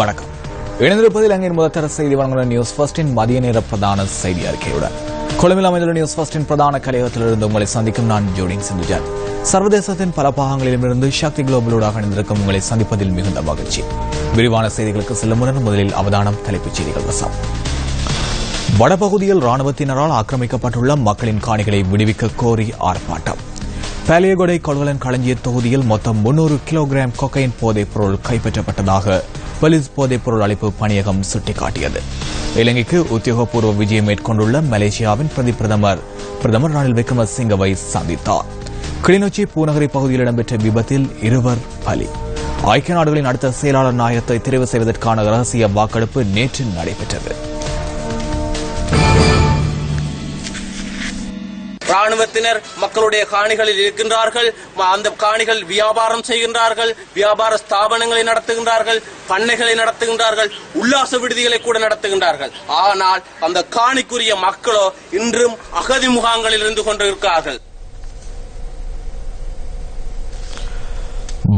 வணக்கம். இணைந்திருப்பது இலங்கையின் முதற்தர செய்தி வழங்குகிற நியூஸ் ஃபர்ஸ்டின் மதிய நேர பிரதான செய்தி அறிக்கையுடன் கொழும்பில் அமைந்துள்ள நியூஸ் ஃபர்ஸ்டின் பிரதான கலையகத்திலிருந்து உங்களை சந்திக்கும் நான் ஜோடின் சிந்துஜான். சர்வதேசத்தின் பல பாகங்களிலுமிருந்து சக்தி குளோபலூடாக இணைந்திருக்கும் உங்களை சந்திப்பதில் மிகுந்த மகிழ்ச்சி. விரிவான செய்திகளுக்கு செல்லும் முன்னர் முதலில் அவதானம் தலைப்புச் செய்திகள் வசம். வடபகுதியில் ராணுவத்தினரால் ஆக்கிரமிக்கப்பட்டுள்ள மக்களின் காணிகளை விடுவிக்க கோரி ஆர்ப்பாட்டம். பாலியகொடை கொள்கலன் களஞ்சிய தொகுதியில் மொத்தம் 300 கிலோகிராம் கொக்கைன் போதைப் பொருள் கைப்பற்றப்பட்டதாக போலீஸ் போதைப் பொருள் அளிப்பு பணியகம் சுட்டிக்காட்டியது. இலங்கைக்கு உத்தியோகபூர்வ விஜயம் மேற்கொண்டுள்ள மலேசியாவின் பிரதமர் ரணில் விக்ரமசிங்கவை சந்தித்தார். கிளிநொச்சி பூநகரி பகுதியில் இடம்பெற்ற விபத்தில் 2 பலி. ஐக்கிய நாடுகளின் அடுத்த செயலாளர் நாயகத்தை தெரிவு செய்வதற்கான ரகசிய வாக்கெடுப்பு நேற்று நடைபெற்றது. ராணுவத்தினர் மக்களுடைய காணிகளில் இருக்கின்றார்கள். அந்த காணிகள் வியாபாரம் செய்கின்றார்கள், வியாபார ஸ்தாபனங்களை நடத்துகின்றார்கள், பண்ணைகளை நடத்துகின்றார்கள், உல்லாச விடுதிகளை கூட நடத்துகின்றார்கள். ஆனால் அந்த காணிக்குரிய மக்களோ இன்றும் அகதி முகாம்களில் இருந்து கொண்டிருக்கிறார்கள்.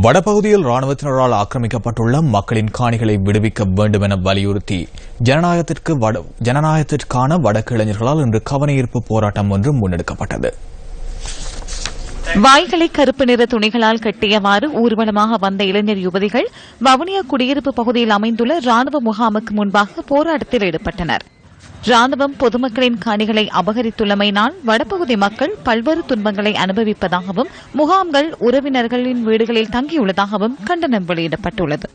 வடபகுதியில் ராணுவத்தினரால் ஆக்கிரமிக்கப்பட்டுள்ள மக்களின் காணிகளை விடுவிக்க வேண்டும் என வலியுறுத்தி ஜனநாயகத்திற்கான வடக்கு இளைஞர்களால் இன்று கவனஈர்ப்பு போராட்டம் ஒன்று முன்னெடுக்கப்பட்டது. வாய்களை கருப்பு நிற துணிகளால் கட்டியவாறு ஊர்வலமாக வந்த இளைஞர் யுவதிகள் வவுனியா குடியிருப்பு பகுதியில் அமைந்துள்ள ராணுவ முகாமுக்கு முன்பாக போராட்டத்தில் ஈடுபட்டனர். ராணுவம் பொதுமக்களின் காணிகளை அபகரித்துள்ளமையினால் வடபகுதி மக்கள் பல்வேறு துன்பங்களை அனுபவிப்பதாகவும் முகாம்கள் உறவினர்களின் வீடுகளில் தங்கியுள்ளதாகவும் கண்டனம் வெளியிடப்பட்டுள்ளது.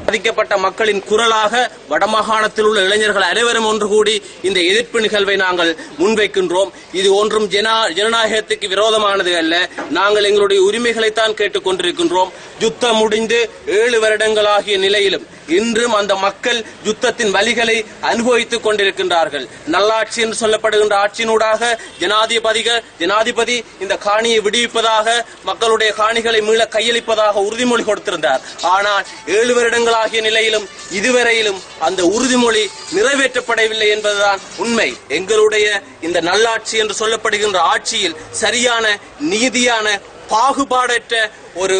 பாதிக்கப்பட்ட மக்களின் குரலாக வடமாகாணத்தில் உள்ள இளைஞர்கள் அனைவரும் ஒன்று கூடி இந்த எதிர்ப்பு நிகழ்வை நாங்கள் முன்வைக்கின்றோம். இது ஒன்றும் ஜனநாயகத்துக்கு விரோதமானது அல்ல. நாங்கள் எங்களுடைய உரிமைகளைத்தான் கேட்டுக் கொண்டிருக்கின்றோம். யுத்தம் முடிந்து 7 வருடங்களாகிய நிலையிலும் இன்றும் அந்த மக்கள் யுத்தத்தின் வலிகளை அனுபவித்துக் கொண்டிருக்கின்றார்கள். நல்லாட்சி என்று சொல்லப்படுகின்ற ஆட்சியினூடாக ஜனாதிபதி இந்த காணியை விடுவிப்பதாக, மக்களுடைய காணிகளை மீள கையளிப்பதாக உறுதிமொழி கொடுத்திருந்தார். ஆனால் 7 வருடங்களாகிய நிலையிலும் இதுவரையிலும் அந்த உறுதிமொழி நிறைவேற்றப்படவில்லை என்பதுதான் உண்மை. எங்களுடைய இந்த நல்லாட்சி என்று சொல்லப்படுகின்ற ஆட்சியில் சரியான நீதியான பாகுபாடற்ற ஒரு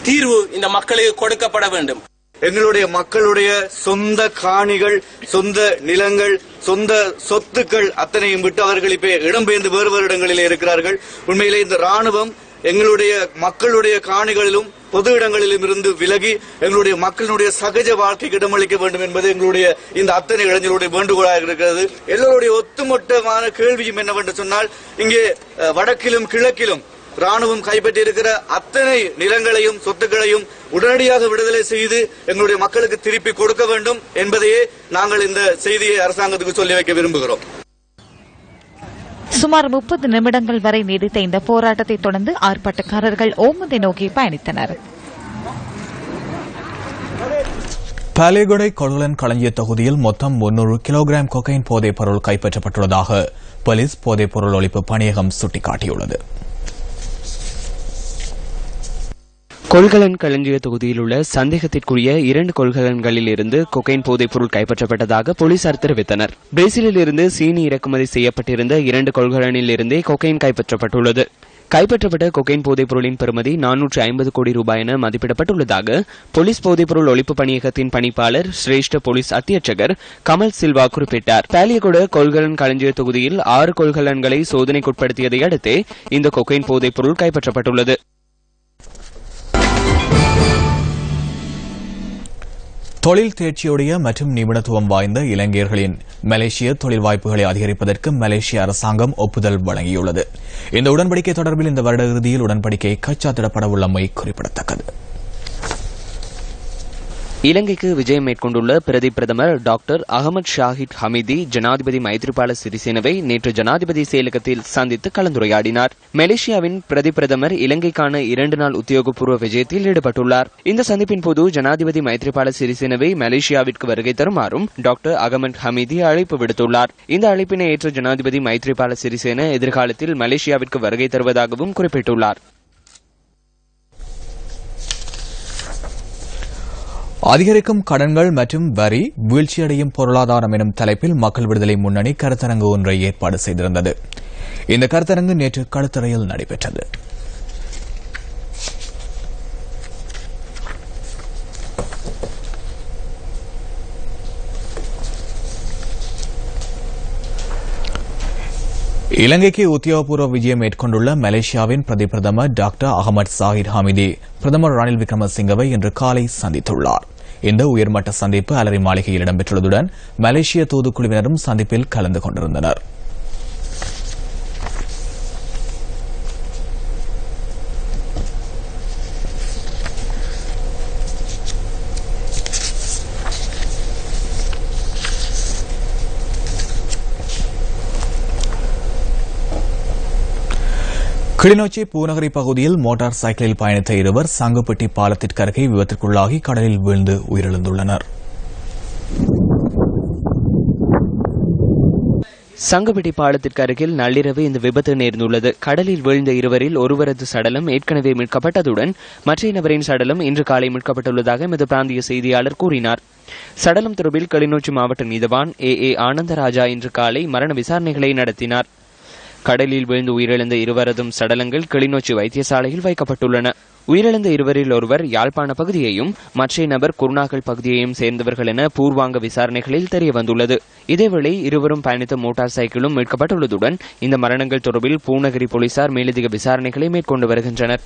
தீர்வு இந்த மக்களுக்கு கொடுக்கப்பட வேண்டும். எங்களுடைய மக்களுடைய சொந்த காணிகள், சொந்த நிலங்கள், சொந்த சொத்துக்கள் அத்தனையும் விட்டு அவர்கள் இப்ப இடம்பெயர்ந்து வேறு இடங்களில் இருக்கிறார்கள். உண்மையிலே இந்த ராணுவம் எங்களுடைய மக்களுடைய காணிகளிலும் பொது இடங்களிலும் இருந்து விலகி எங்களுடைய மக்களுடைய சகஜ வாழ்க்கைக்கு இடமளிக்க வேண்டும் என்பது எங்களுடைய இந்த அத்தனை இளைஞர்களுடைய வேண்டுகோளாக இருக்கிறது. எல்லோருடைய ஒத்துமொத்தமான கேள்வியும் என்னவென்று சொன்னால், இங்கே வடக்கிலும் கிழக்கிலும் ராணுவம் கைப்பற்றியிருக்கிற அத்தனை நிலங்களையும் சொத்துக்களையும் உடனடியாக விடுதலை செய்து எங்களுடைய மக்களுக்கு திருப்பி கொடுக்க வேண்டும் என்பதையே நாங்கள் இந்த செய்தியை அரசாங்கத்துக்கு சொல்லி வைக்க விரும்புகிறோம். சுமார் 30 நிமிடங்கள் வரை நீடித்த இந்த போராட்டத்தை தொடர்ந்து ஆர்ப்பாட்டக்காரர்கள் ஓமந்தை நோக்கி பயணித்தனர். பாலியகொடை கொள்கலன் களஞ்சிய தொகுதியில் மொத்தம் 300 கிலோகிராம் கொக்கைன் போதைப் பொருள் கைப்பற்றப்பட்டுள்ளதாக போலீஸ் போதைப் பொருள் ஒழிப்பு பணியகம் சுட்டிக்காட்டியுள்ளது. கொள்கலன் களஞ்சிய தொகுதியில் உள்ள சந்தேகத்திற்குரிய 2 கொள்கலன்களில் இருந்து கொக்கைன் போதைப் பொருள் கைப்பற்றப்பட்டதாக போலீசார் தெரிவித்தனர். பிரேசிலில் இருந்து சீனி இறக்குமதி செய்யப்பட்டிருந்த 2 கொள்கலனில் இருந்தே கொக்கைன் கைப்பற்றப்பட்டுள்ளது. கைப்பற்றப்பட்ட கொக்கைன் போதைப் பொருளின் பெறுமதி 450 கோடி ரூபாய் என மதிப்பிடப்பட்டுள்ளதாக போலீஸ் போதைப் பொருள் ஒழிப்பு பணியகத்தின் பணிப்பாளர் சிரேஷ்ட போலீஸ் அத்தியட்சகர் கமல் சில்வா குறிப்பிட்டார். பாலியகொட கொள்கலன் களஞ்சிய தொகுதியில் 6 கொள்கலன்களை சோதனைக்குட்படுத்தியதை அடுத்தே இந்த கொக்கைன் போதைப் பொருள் கைப்பற்றப்பட்டுள்ளது. தொழில் தேர்ச்சியுடைய மற்றும் நிபுணத்துவம் வாய்ந்த இளைஞர்களின் மலேசிய தொழில் வாய்ப்புகளை அதிகரிப்பதற்கு மலேசிய அரசாங்கம் ஒப்புதல் வழங்கியுள்ளது. இந்த உடன்படிக்கை தொடர்பில் இந்த வருட இறுதியில் உடன்படிக்கை கைச்சாத்திடப்பட உள்ளமை குறிப்பிடத்தக்கது. இலங்கைக்கு விஜயம் மேற்கொண்டுள்ள பிரதி பிரதமர் டாக்டர் அகமது ஷாஹித் ஹமீதி ஜனாதிபதி மைத்ரிபால சிறிசேனவை நேற்று ஜனாதிபதி செயலகத்தில் சந்தித்து கலந்துரையாடினார். மலேசியாவின் பிரதி பிரதமர் இலங்கைக்கான 2 நாள் உத்தியோகபூர்வ விஜயத்தில் ஈடுபட்டுள்ளார். இந்த சந்திப்பின் போது ஜனாதிபதி மைத்ரிபால சிறிசேனவை மலேசியாவிற்கு வருகை தருமாறும் டாக்டர் அகமது ஹமீதி அழைப்பு விடுத்துள்ளார். இந்த அழைப்பினை ஏற்ற ஜனாதிபதி மைத்ரிபால சிறிசேன எதிர்காலத்தில் மலேசியாவிற்கு வருகை தருவதாகவும் குறிப்பிட்டுள்ளார். அதிகரிக்கும் கடன்கள் மற்றும் வரி, வீழ்ச்சியடையும் பொருளாதாரம் எனும் தலைப்பில் மக்கள் விடுதலை முன்னணி கருத்தரங்கு ஒன்றை ஏற்பாடு செய்திருந்தது. இந்த கருத்தரங்கு நேற்று களுத்துறையில் நடைபெற்றது. இலங்கைக்கு உத்தியோகபூர்வ விஜயம் மேற்கொண்டுள்ள மலேசியாவின் பிரதமர் டாக்டர் அகமது சாஹிர் ஹமீதி பிரதமர் ரணில் விக்ரமசிங்கவை இன்று காலை சந்தித்துள்ளார். இந்த உயர்மட்ட சந்திப்பு அலரி மாளிகையில் இடம்பெற்றுள்ளதுடன் மலேசிய தூதுக்குழுவினரும் சந்திப்பில் கலந்து கொண்டிருந்தனர். கிளிநொச்சி பூநகரி பகுதியில் மோட்டார் சைக்கிளில் பயணித்த இருவர் சங்குப்பட்டி பாலத்திற்கு அருகே விபத்திற்குள்ளாகி கடலில் வீழ்ந்து உயிரிழந்துள்ளனர். சங்குப்பட்டி பாலத்திற்கு அருகில் நள்ளிரவு இந்த விபத்து நேர்ந்துள்ளது. கடலில் வீழ்ந்த இருவரில் ஒருவரது சடலம் ஏற்கனவே மீட்கப்பட்டதுடன் மற்ற நபரின் சடலம் இன்று காலை மீட்கப்பட்டுள்ளதாக எமது பிராந்திய செய்தியாளர் கூறினார். சடலம் தொடர்பில் கிளிநொச்சி மாவட்ட நீதவான் ஏ ஆனந்தராஜா இன்று காலை மரண விசாரணைகளை நடத்தினார். கடலில் வீழ்ந்து உயிரிழந்த இருவரதும் சடலங்கள் கிளிநொச்சி வைத்தியசாலையில் வைக்கப்பட்டுள்ளன. உயிரிழந்த இருவரில் ஒருவர் யாழ்ப்பாண பகுதியையும் மற்ற நபர் குருநாகல் பகுதியையும் சேர்ந்தவர்கள் என பூர்வாங்க விசாரணைகளில் தெரியவந்துள்ளது. இதேவேளை இருவரும் பயணித்த மோட்டார் சைக்கிளும் மீட்கப்பட்டுள்ளதுடன் இந்த மரணங்கள் தொடர்பில் பூநகரி போலீசார் மேலதிக விசாரணைகளை மேற்கொண்டு வருகின்றனர்.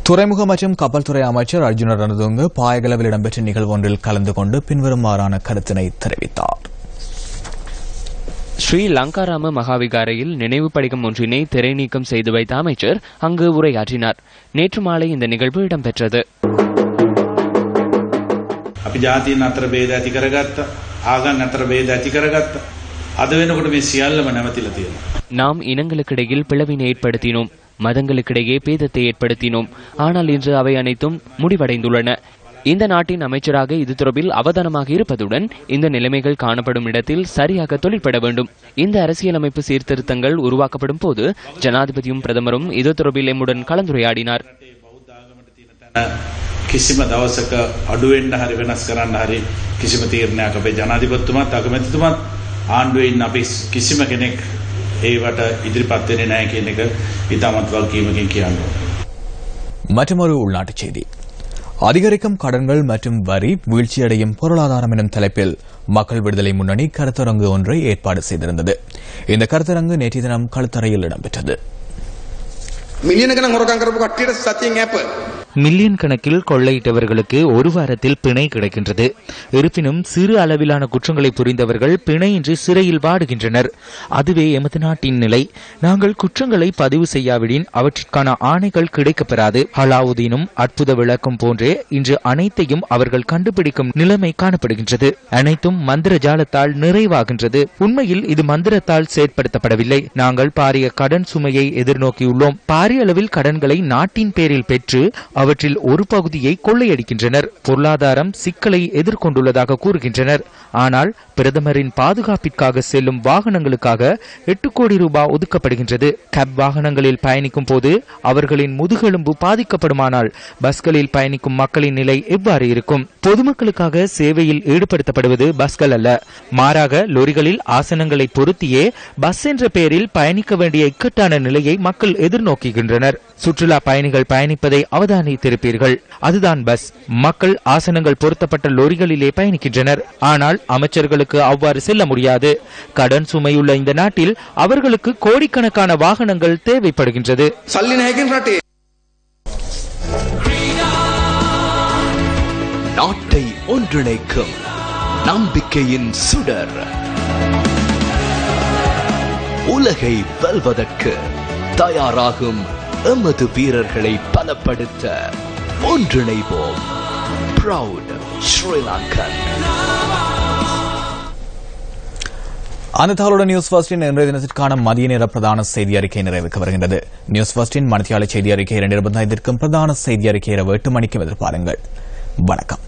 துறைமுக மற்றும் கப்பல் துறை அமைச்சர் அர்ஜுன ரணதுங்க பாயகலவில் இடம்பெற்ற நிகழ்வு ஒன்றில் கலந்து கொண்டு பின்வருமாறான கருத்தினை தெரிவித்தார். ஸ்ரீ லங்காராம மகாவிகாரையில் நினைவு படிகம் ஒன்றினை திரை நீக்கம் செய்து வைத்த அமைச்சர் அங்கு உரையாற்றினார். நேற்று மாலை இந்த நிகழ்வு இடம்பெற்றது. நாம் இனங்களுக்கிடையில் பிளவினை ஏற்படுத்தினோம், மதங்களுக்கிடையே பேதத்தை ஏற்படுத்தினோம். ஆனால் இன்று அவை அனைத்தும் முடிவடைந்துள்ளன. இந்த நாட்டின் அமைச்சராக இது தொடர்பில் அவதானமாக இருப்பதுடன் இந்த நிலைமைகள் காணப்படும் இடத்தில் சரியாக தொழிற்பட வேண்டும். இந்த அரசியலமைப்பு சீர்திருத்தங்கள் உருவாக்கப்படும் போது ஜனாதிபதியும் பிரதமரும் இது தொடர்பில் எம்முடன் கலந்துரையாடினார். කිසිම දවසක අඩුවෙන්න හරි වෙනස් කරන්න හරි කිසිම තීරණයක් අපේ ජනාධිපතිතුමාත් අගමැතිතුමාත් ආණ්ඩුවේ ඉන්න අපි කිසිම කෙනෙක් ඒවට ඉදිරිපත් වෙන්නේ නැහැ කියන එක ඉතාමත් වගකීමකින් කියනවා. மற்றொரு உள்நாட்டுச் செய்தி. அதிகரிக்கும் கடன்கள் மற்றும் வரி வீழ்ச்சியடையும் பொருளாதாரம் எனும் தலைப்பில் மக்கள் விடுதலை முன்னணி கருத்தரங்கு ஒன்றை ஏற்பாடு செய்திருந்தது. இந்த கருத்தரங்கு நேற்றைய தினம் களுத்தறையில் இடம்பெற்றது. மில்லியன் கணக்கில் கொள்ளையிட்டவர்களுக்கு ஒரு வாரத்தில் பிணை கிடைக்கின்றது. இருப்பினும் சிறு அளவிலான குற்றங்களை புரிந்தவர்கள் பிணையின்றி சிறையில் வாடுகின்றனர். அதுவே எமது நாட்டின் நிலை. நாங்கள் குற்றங்களை பதிவு செய்யாவிடின் அவற்றிற்கான ஆணைகள் கிடைக்கப்பெறாது. அலாவுதீனும் அற்புத விளக்கம் போன்றே இன்று அனைத்தையும் அவர்கள் கண்டுபிடிக்கும் நிலைமை காணப்படுகின்றது. அனைத்தும் மந்திர ஜாலத்தால் நிறைவாகின்றது. உண்மையில் இது மந்திரத்தால் செயற்படுத்தப்படவில்லை. நாங்கள் பாரிய கடன் சுமையை எதிர்நோக்கியுள்ளோம். பாரிய அளவில் கடன்களை நாட்டின் பேரில் பெற்று அவற்றில் ஒரு பகுதியை கொள்ளையடிக்கின்றனர். பொருளாதாரம் சிக்கலை எதிர்கொண்டுள்ளதாக கூறுகின்றனர். ஆனால் பிரதமரின் பாதுகாப்பிற்காக செல்லும் வாகனங்களுக்காக 8 கோடி ரூபாய் ஒதுக்கப்படுகின்றது. கேப் வாகனங்களில் பயணிக்கும் போது அவர்களின் முதுகெலும்பு பாதிக்கப்படுமானால் பஸ்களில் பயணிக்கும் மக்களின் நிலை எவ்வாறு இருக்கும்? பொதுமக்களுக்காக சேவையில் ஈடுபடுத்தப்படுவது பஸ்கள் அல்ல, மாறாக லொரிகளில் ஆசனங்களை பொருத்தியே பஸ் என்ற பெயரில் பயணிக்க வேண்டிய இக்கட்டான நிலையை மக்கள் எதிர்நோக்குகின்றனர். சுற்றுலா பயணிகள் பயணிப்பதை அவதானித்திருப்பீர்கள். அதுதான் பஸ். மக்கள் ஆசனங்கள் பொருத்தப்பட்ட லொரிகளிலே பயணிக்கின்றனர். ஆனால் அமைச்சர்களுக்கு அவ்வாறு செல்ல முடியாது. கடன் சுமையுள்ள இந்த நாட்டில் அவர்களுக்கு கோடிக்கணக்கான வாகனங்கள் தேவைப்படுகின்றது. நாட்டை ஒன்றிணைக்கும் நம்பிக்கையின் சுடர், உலகை வெல்வதற்கு தயாராகும் எமது வீரர்களை பலப்படுத்த ஒன்றிணைவோம். ப்ரவுட் ஸ்ரீலங்கன். அந்த தகவலுடன் நியூஸ் ஃபர்ஸ்டின் இன்றைய தினத்திற்கான மதிய நேர பிரதான செய்தி அறிக்கை நிறைவுக்கு வருகின்றது. நியூஸ் ஃபர்ஸ்டின் மணித்தியால செய்தி அறிக்கை 2025 பிரதான செய்தி அறிக்கை இரவு 8 மணிக்கு எதிர்பாருங்கள். வணக்கம்.